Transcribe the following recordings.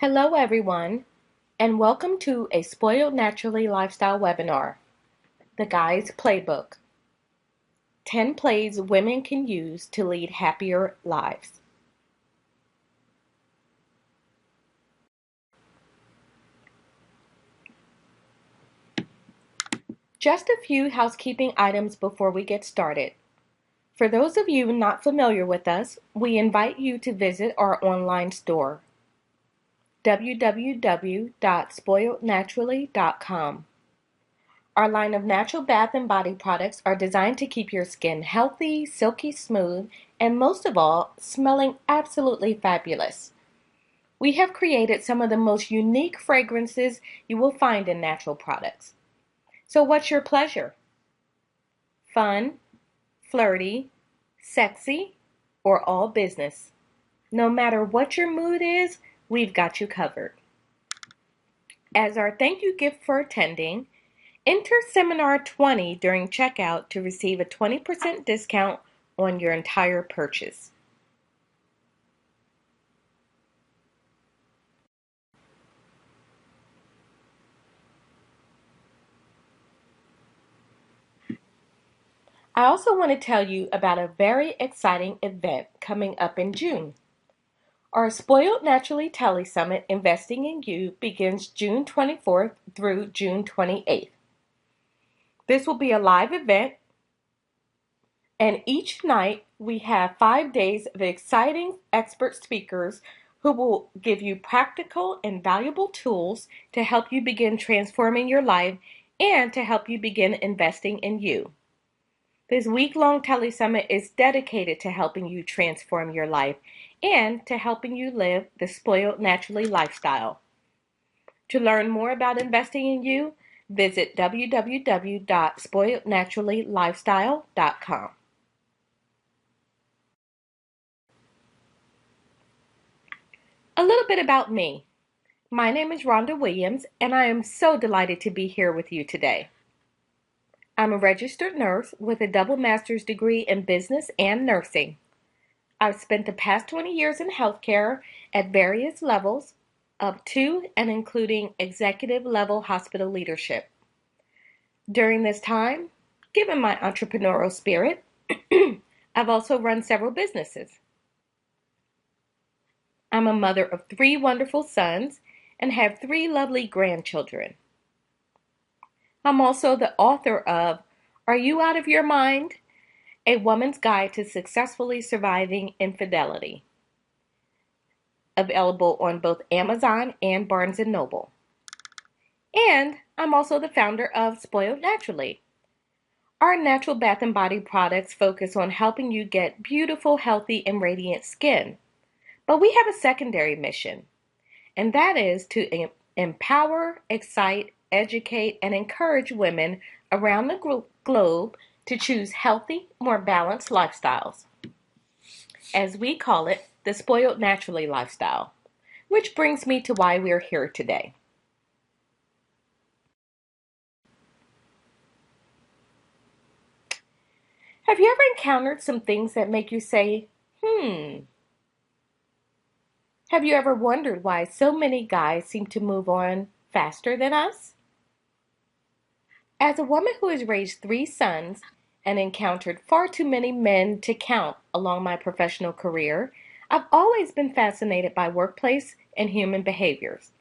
Hello everyone, and welcome to a Spoiled Naturally Lifestyle webinar, The Guy's Playbook, 10 Plays Women Can Use to Lead Happier Lives. Just a few housekeeping items before we get started. For those of you not familiar with us, we invite you to visit our online store, www.spoilednaturally.com. Our line of natural bath and body products are designed to keep your skin healthy, silky smooth, and most of all, smelling absolutely fabulous. We have created some of the most unique fragrances you will find in natural products. So what's your pleasure? Fun, flirty, sexy, or all business? No matter what your mood is, we've got you covered. As our thank you gift for attending, enter Seminar 20 during checkout to receive a 20% discount on your entire purchase. I also want to tell you about a very exciting event coming up in June. Our Spoiled Naturally Tele Summit Investing in You begins June 24th through June 28th. This will be a live event, and each night we have 5 days of exciting expert speakers who will give you practical and valuable tools to help you begin transforming your life and to help you begin investing in you. This week-long Tele-Summit is dedicated to helping you transform your life and to helping you live the Spoiled Naturally lifestyle. To learn more about investing in you, visit www.spoilednaturallylifestyle.com. A little bit about me. My name is Rhonda Williams, and I am so delighted to be here with you today. I'm a registered nurse with a double master's degree in business and nursing. I've spent the past 20 years in healthcare at various levels, up to and including executive level hospital leadership. During this time, given my entrepreneurial spirit, I've also run several businesses. I'm a mother of 3 wonderful sons and have 3 lovely grandchildren. I'm also the author of Are You Out of Your Mind? A Woman's Guide to Successfully Surviving Infidelity, available on both Amazon and Barnes & Noble. And I'm also the founder of Spoiled Naturally. Our natural bath and body products focus on helping you get beautiful, healthy, and radiant skin. But we have a secondary mission, and that is to empower, excite, educate, and encourage women around the globe to choose healthy, more balanced lifestyles. As we call it, the Spoiled Naturally lifestyle, which brings me to why we're here today. Have you ever encountered some things that make you say, Have you ever wondered why so many guys seem to move on faster than us? As a woman who has raised 3 sons and encountered far too many men to count along my professional career, I've always been fascinated by workplace and human behaviors.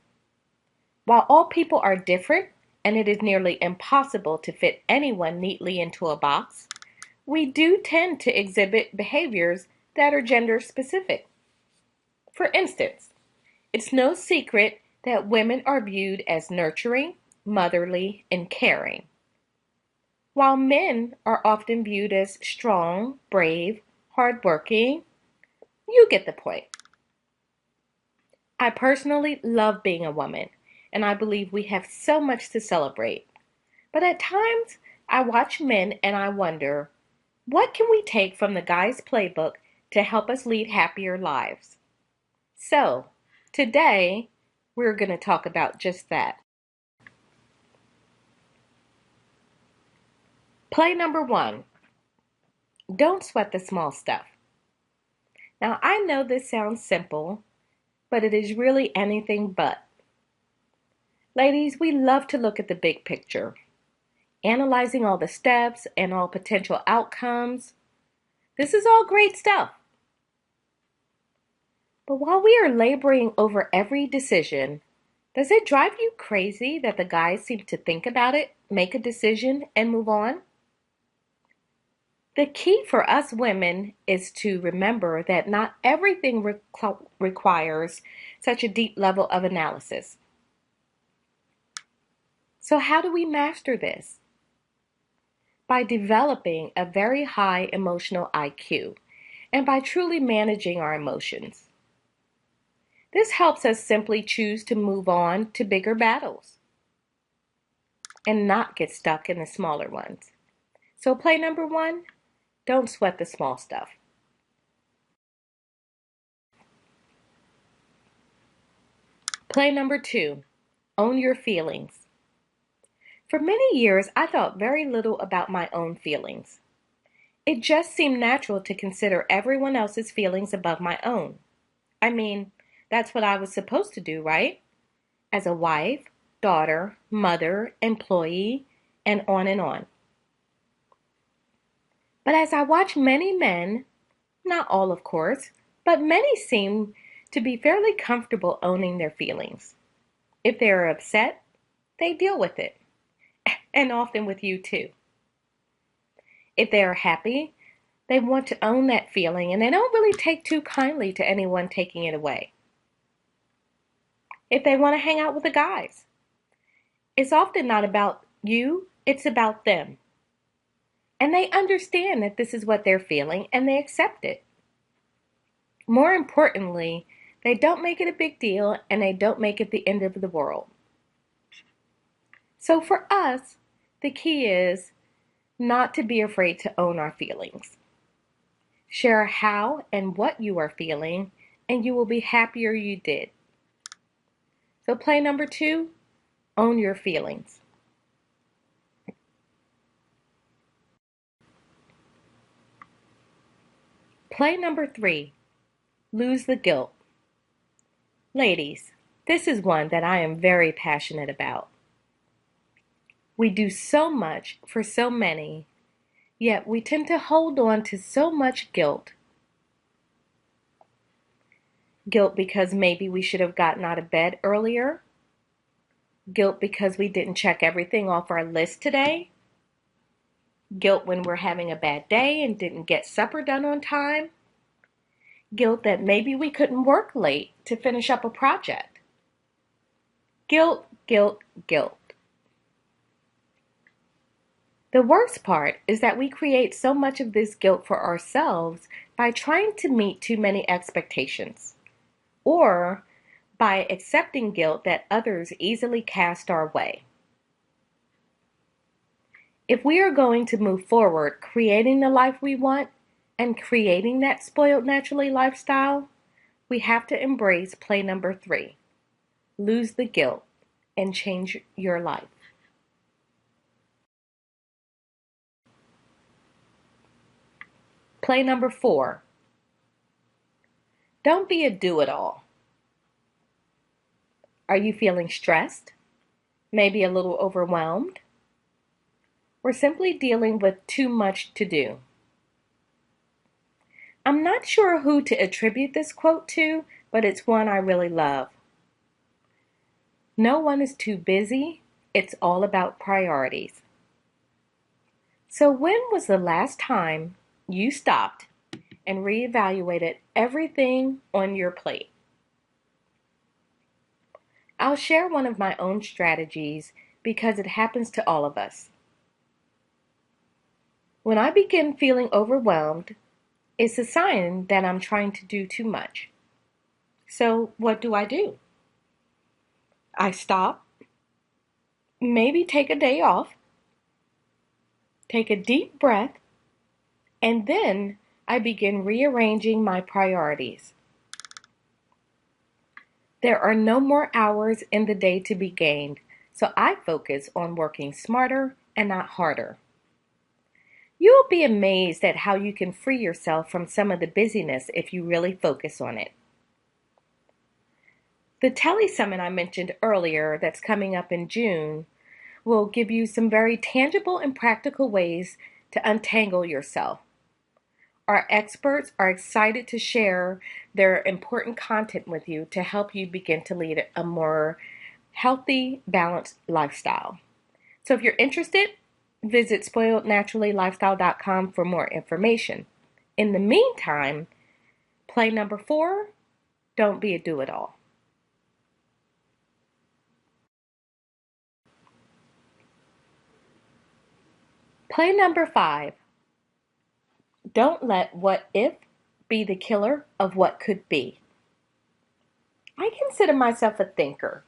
While all people are different and it is nearly impossible to fit anyone neatly into a box, we do tend to exhibit behaviors that are gender specific. For instance, it's no secret that women are viewed as nurturing, motherly, and caring, while men are often viewed as strong, brave, hardworking. You get the point. I personally love being a woman, and I believe we have so much to celebrate. But at times, I watch men and I wonder, what can we take from the guy's playbook to help us lead happier lives? So, today, we're going to talk about just that. Play number 1. Don't sweat the small stuff. Now, I know this sounds simple, but it is really anything but. Ladies, we love to look at the big picture, analyzing all the steps and all potential outcomes. This is all great stuff. But while we are laboring over every decision, does it drive you crazy that the guys seem to think about it, make a decision, and move on? The key for us women is to remember that not everything requires such a deep level of analysis. So how do we master this? By developing a very high emotional IQ and by truly managing our emotions. This helps us simply choose to move on to bigger battles and not get stuck in the smaller ones. So play number 1, don't sweat the small stuff. Play number 2, own your feelings. For many years, I thought very little about my own feelings. It just seemed natural to consider everyone else's feelings above my own. I mean, that's what I was supposed to do, right? As a wife, daughter, mother, employee, and on and on. But as I watch many men, not all of course, but many seem to be fairly comfortable owning their feelings. If they are upset, they deal with it, and often with you too. If they are happy, they want to own that feeling and they don't really take too kindly to anyone taking it away. If they want to hang out with the guys, it's often not about you, it's about them. And they understand that this is what they're feeling and they accept it. More importantly, they don't make it a big deal and they don't make it the end of the world. So for us, the key is not to be afraid to own our feelings. Share how and what you are feeling, and you will be happier you did. So play number 2, own your feelings. Play number 3, lose the guilt. Ladies, this is one that I am very passionate about. We do so much for so many, yet we tend to hold on to so much guilt. Guilt because maybe we should have gotten out of bed earlier. Guilt because we didn't check everything off our list today. Guilt when we're having a bad day and didn't get supper done on time. Guilt that maybe we couldn't work late to finish up a project. Guilt, guilt, guilt. The worst part is that we create so much of this guilt for ourselves by trying to meet too many expectations, or by accepting guilt that others easily cast our way. If we are going to move forward creating the life we want and creating that spoiled naturally lifestyle, we have to embrace play number 3, lose the guilt and change your life. Play number 4, don't be a do-it-all. Are you feeling stressed? Maybe a little overwhelmed? Or simply dealing with too much to do? I'm not sure who to attribute this quote to, but it's one I really love. No one is too busy. It's all about priorities. So when was the last time you stopped and reevaluated everything on your plate? I'll share one of my own strategies because it happens to all of us. When I begin feeling overwhelmed, it's a sign that I'm trying to do too much. So what do? I stop, maybe take a day off, take a deep breath, and then I begin rearranging my priorities. There are no more hours in the day to be gained, so I focus on working smarter and not harder. You will be amazed at how you can free yourself from some of the busyness if you really focus on it. The Tele Summit I mentioned earlier that's coming up in June will give you some very tangible and practical ways to untangle yourself. Our experts are excited to share their important content with you to help you begin to lead a more healthy, balanced lifestyle. So if you're interested, visit spoilednaturallylifestyle.com for more information. In the meantime, play number 4, don't be a do-it-all. Play number 5, don't let what if be the killer of what could be. I consider myself a thinker,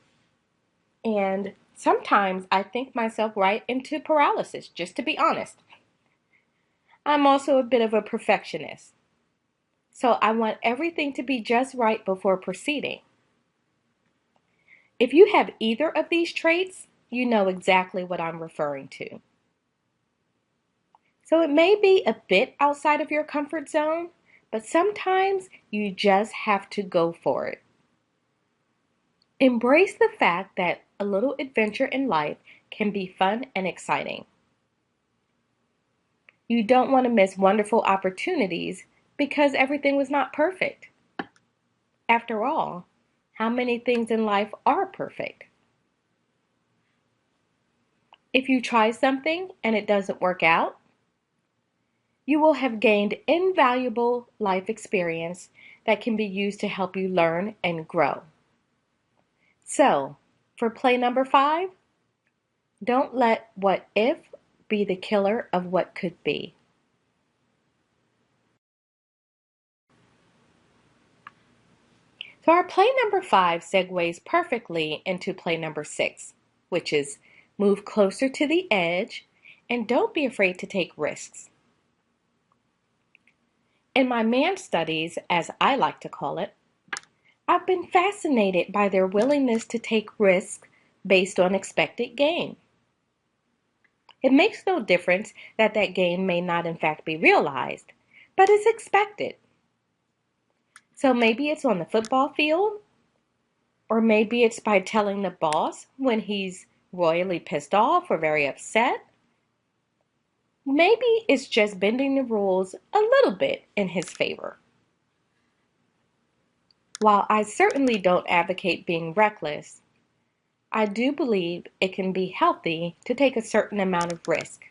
and sometimes I think myself right into paralysis, just to be honest. I'm also a bit of a perfectionist, so I want everything to be just right before proceeding. If you have either of these traits, you know exactly what I'm referring to. So it may be a bit outside of your comfort zone, but sometimes you just have to go for it. Embrace the fact that a little adventure in life can be fun and exciting. You don't want to miss wonderful opportunities because everything was not perfect. After all, how many things in life are perfect? If you try something and it doesn't work out, you will have gained invaluable life experience that can be used to help you learn and grow. So, for play number 5, don't let what if be the killer of what could be. So our play number 5 segues perfectly into play number 6, which is move closer to the edge and don't be afraid to take risks. In my man studies, as I like to call it, I've been fascinated by their willingness to take risks based on expected gain. It makes no difference that that gain may not in fact be realized, but is expected. So maybe it's on the football field, or maybe it's by telling the boss when he's royally pissed off or very upset. Maybe it's just bending the rules a little bit in his favor. While I certainly don't advocate being reckless, I do believe it can be healthy to take a certain amount of risk.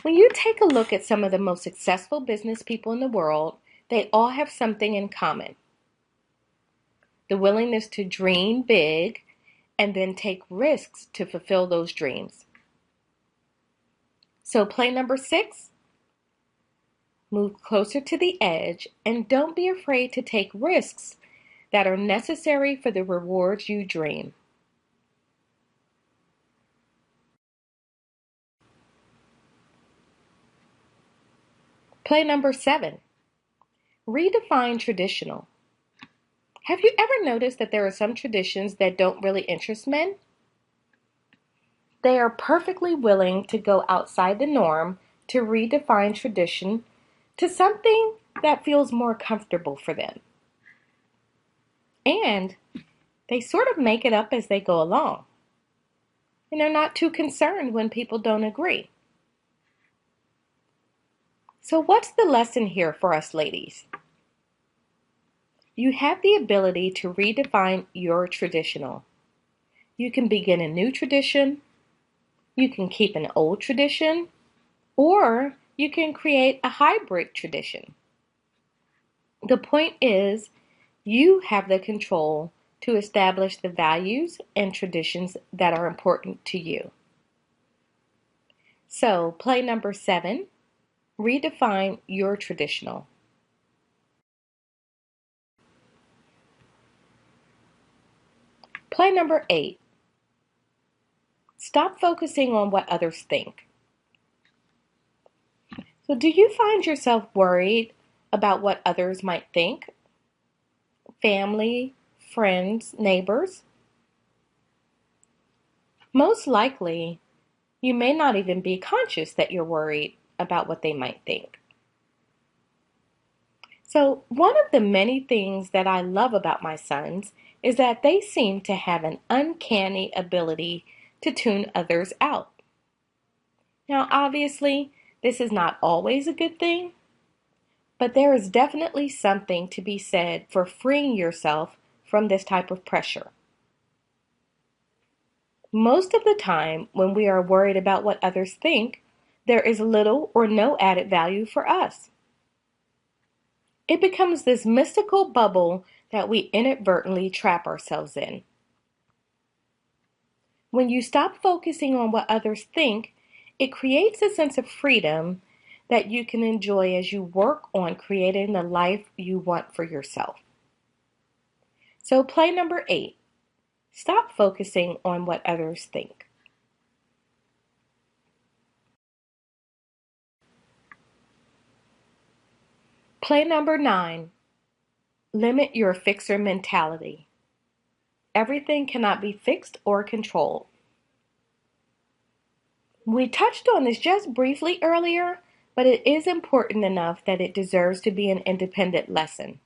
When you take a look at some of the most successful business people in the world, they all have something in common: the willingness to dream big and then take risks to fulfill those dreams. So play number 6, move closer to the edge and don't be afraid to take risks that are necessary for the rewards you dream. Play number 7, redefine traditional. Have you ever noticed that there are some traditions that don't really interest men? They are perfectly willing to go outside the norm to redefine tradition to something that feels more comfortable for them. And they sort of make it up as they go along. And they're not too concerned when people don't agree. So what's the lesson here for us ladies? You have the ability to redefine your traditional. You can begin a new tradition, you can keep an old tradition, or you can create a hybrid tradition. The point is, you have the control to establish the values and traditions that are important to you. So, play number 7, redefine your traditional. Play number 8, stop focusing on what others think. So do you find yourself worried about what others might think? Family, friends, neighbors? Most likely, you may not even be conscious that you're worried about what they might think. So, one of the many things that I love about my sons is that they seem to have an uncanny ability to tune others out. Now, obviously, this is not always a good thing, but there is definitely something to be said for freeing yourself from this type of pressure. Most of the time, when we are worried about what others think, there is little or no added value for us. It becomes this mystical bubble that we inadvertently trap ourselves in. When you stop focusing on what others think, it creates a sense of freedom that you can enjoy as you work on creating the life you want for yourself. So, play number 8. Stop focusing on what others think. Play number 9. Limit your fixer mentality. Everything cannot be fixed or controlled. We touched on this just briefly earlier, but it is important enough that it deserves to be an independent lesson.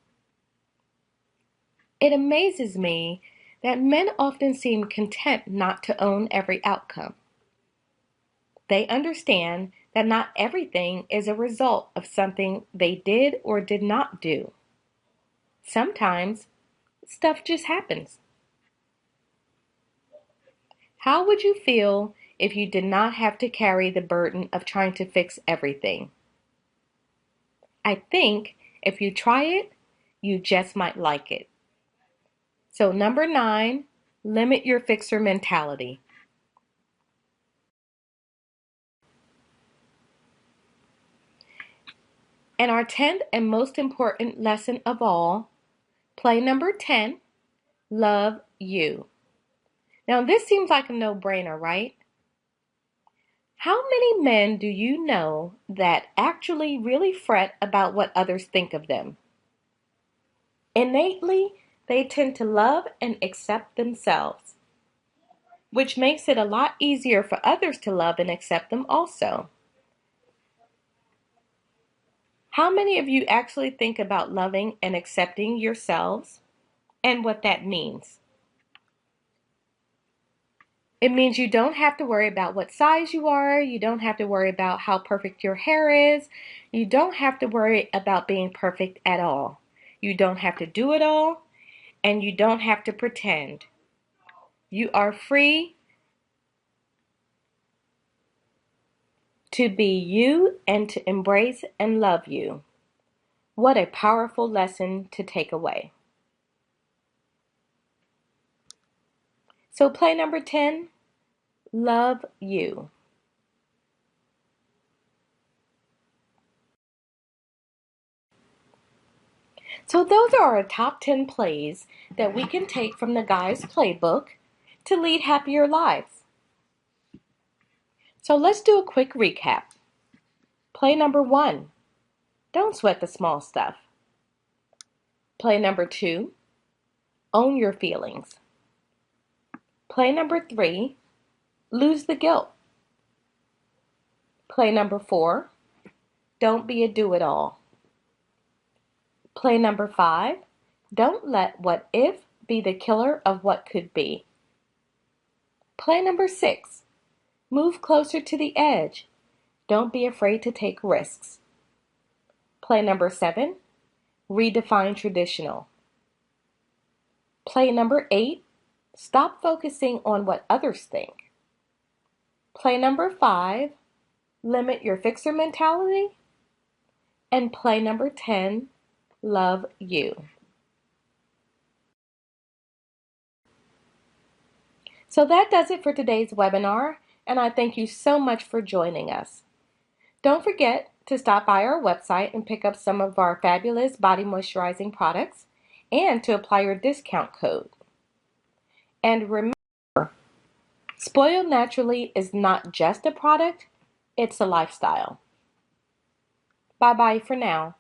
It amazes me that men often seem content not to own every outcome. They understand that not everything is a result of something they did or did not do. Sometimes stuff just happens. How would you feel if you did not have to carry the burden of trying to fix everything? I think if you try it, you just might like it. So, number 9, limit your fixer mentality. And our 10th and most important lesson of all, play number 10, love you. Now, this seems like a no-brainer, right? How many men do you know that actually really fret about what others think of them? Innately, they tend to love and accept themselves, which makes it a lot easier for others to love and accept them also. How many of you actually think about loving and accepting yourselves and what that means? It means you don't have to worry about what size you are. You don't have to worry about how perfect your hair is. You don't have to worry about being perfect at all. You don't have to do it all, and you don't have to pretend. You are free to be you and to embrace and love you. What a powerful lesson to take away. So, play number 10, love you. So those are our top 10 plays that we can take from the guy's playbook to lead happier lives. So let's do a quick recap. Play number 1, don't sweat the small stuff. Play number 2, own your feelings. Play number 3, lose the guilt. Play number 4, don't be a do-it-all. Play number 5, don't let what if be the killer of what could be. Play number 6, move closer to the edge. Don't be afraid to take risks. Play number 7, redefine traditional. Play number 8, stop focusing on what others think. Play number 5, limit your fixer mentality. And play number 10, love you. So that does it for today's webinar, and I thank you so much for joining us. Don't forget to stop by our website and pick up some of our fabulous body moisturizing products and to apply your discount code. And remember, Spoiled Naturally is not just a product, it's a lifestyle. Bye-bye for now.